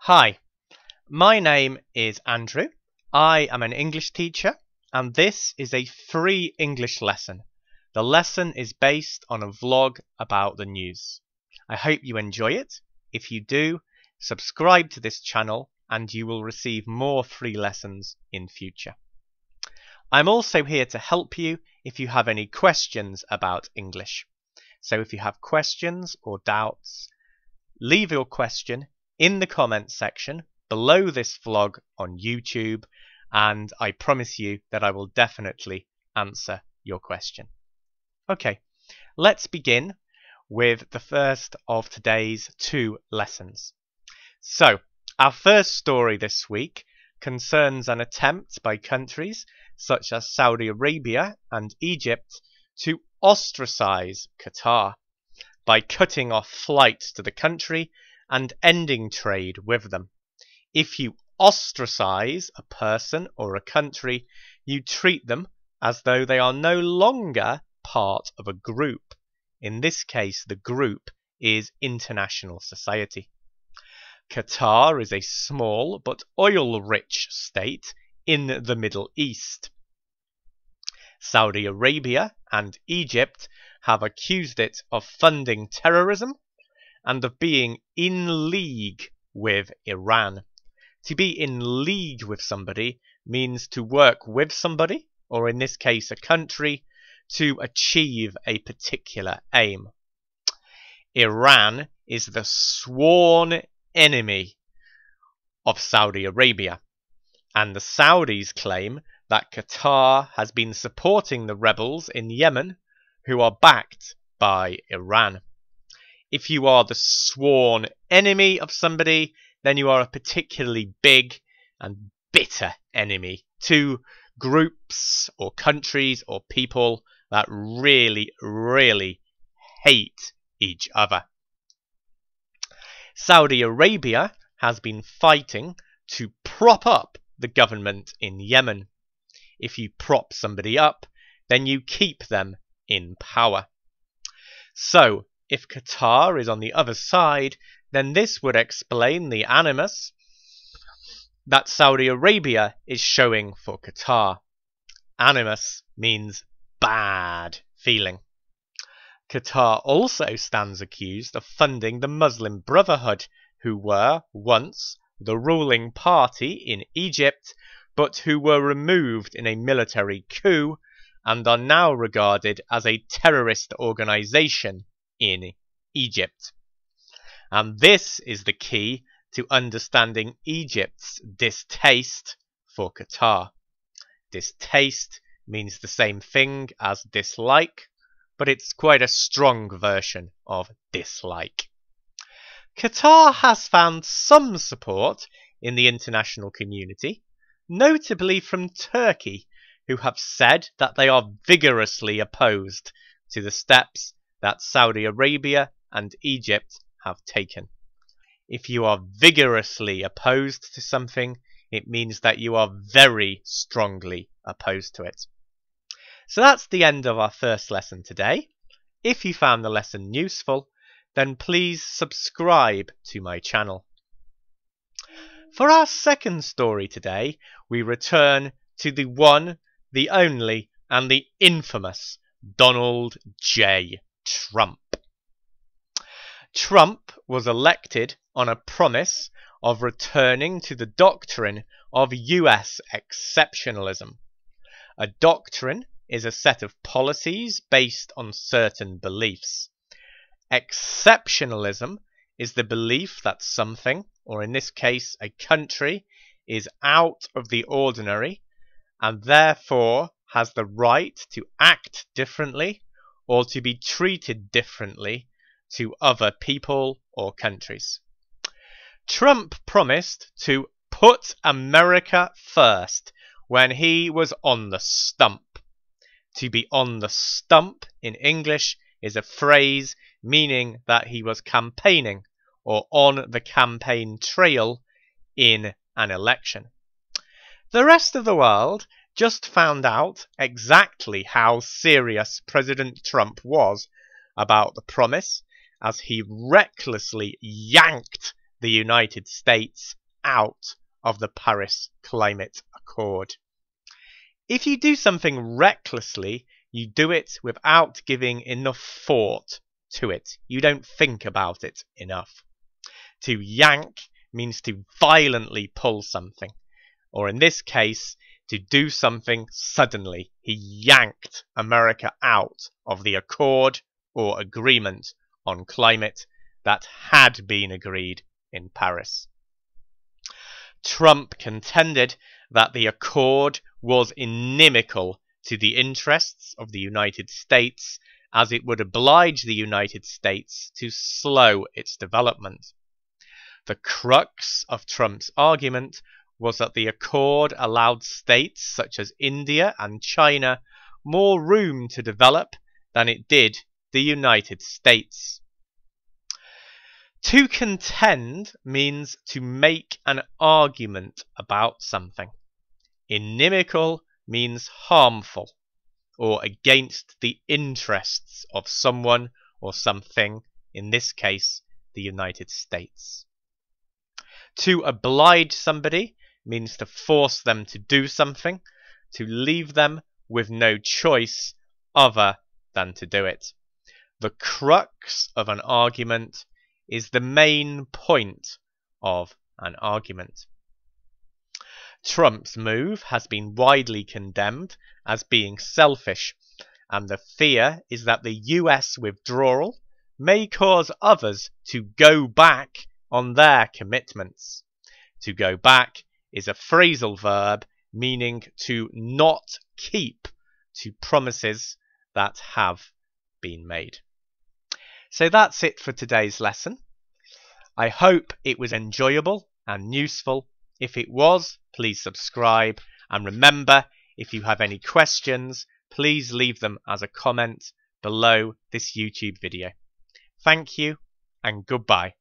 Hi, my name is Andrew. I am an English teacher and this is a free English lesson. The lesson is based on a vlog about the news. I hope you enjoy it. If you do, subscribe to this channel and you will receive more free lessons in future. I'm also here to help you if you have any questions about English. So if you have questions or doubts, leave your question in the comments section below this vlog on YouTube, and I promise you that I will definitely answer your question. Okay, let's begin with the first of today's two lessons. So, our first story this week concerns an attempt by countries such as Saudi Arabia and Egypt to ostracize Qatar by cutting off flights to the country and ending trade with them. If you ostracize a person or a country, you treat them as though they are no longer part of a group. In this case, the group is international society. Qatar is a small but oil-rich state in the Middle East. Saudi Arabia and Egypt have accused it of funding terrorism and of being in league with Iran. To be in league with somebody means to work with somebody, or in this case a country, to achieve a particular aim. Iran is the sworn enemy of Saudi Arabia, and the Saudis claim that Qatar has been supporting the rebels in Yemen who are backed by Iran. If you are the sworn enemy of somebody, then you are a particularly big and bitter enemy to groups or countries or people that really hate each other. Saudi Arabia has been fighting to prop up the government in Yemen. If you prop somebody up, then you keep them in power. So, if Qatar is on the other side, then this would explain the animus that Saudi Arabia is showing for Qatar. Animus means bad feeling. Qatar also stands accused of funding the Muslim Brotherhood, who were once the ruling party in Egypt, but who were removed in a military coup and are now regarded as a terrorist organization in Egypt. And this is the key to understanding Egypt's distaste for Qatar. Distaste means the same thing as dislike, but it's quite a strong version of dislike. Qatar has found some support in the international community, notably from Turkey, who have said that they are vigorously opposed to the steps that Saudi Arabia and Egypt have taken. If you are vigorously opposed to something, it means that you are very strongly opposed to it. So that's the end of our first lesson today. If you found the lesson useful, then please subscribe to my channel. For our second story today, we return to the one, the only, and the infamous Donald J. Trump. Trump was elected on a promise of returning to the doctrine of US exceptionalism. A doctrine is a set of policies based on certain beliefs. Exceptionalism is the belief that something, or in this case a country, is out of the ordinary and therefore has the right to act differently or to be treated differently to other people or countries. Trump promised to put America first when he was on the stump. To be on the stump in English is a phrase meaning that he was campaigning or on the campaign trail in an election. The rest of the world just found out exactly how serious President Trump was about the promise as he recklessly yanked the United States out of the Paris Climate Accord. If you do something recklessly, you do it without giving enough thought to it. You don't think about it enough. To yank means to violently pull something, or in this case, to do something suddenly. He yanked America out of the accord or agreement on climate that had been agreed in Paris. Trump contended that the accord was inimical to the interests of the United States, as it would oblige the United States to slow its development. The crux of Trump's argument was that the accord allowed states such as India and China more room to develop than it did the United States. To contend means to make an argument about something. Inimical means harmful, or against the interests of someone or something, in this case, the United States. To oblige somebody means to force them to do something, to leave them with no choice other than to do it. The crux of an argument is the main point of an argument. Trump's move has been widely condemned as being selfish, and the fear is that the US withdrawal may cause others to go back on their commitments. To go back is a phrasal verb meaning to not keep to promises that have been made. So that's it for today's lesson. I hope it was enjoyable and useful. If it was, please subscribe, and remember, if you have any questions, please leave them as a comment below this YouTube video. Thank you and goodbye.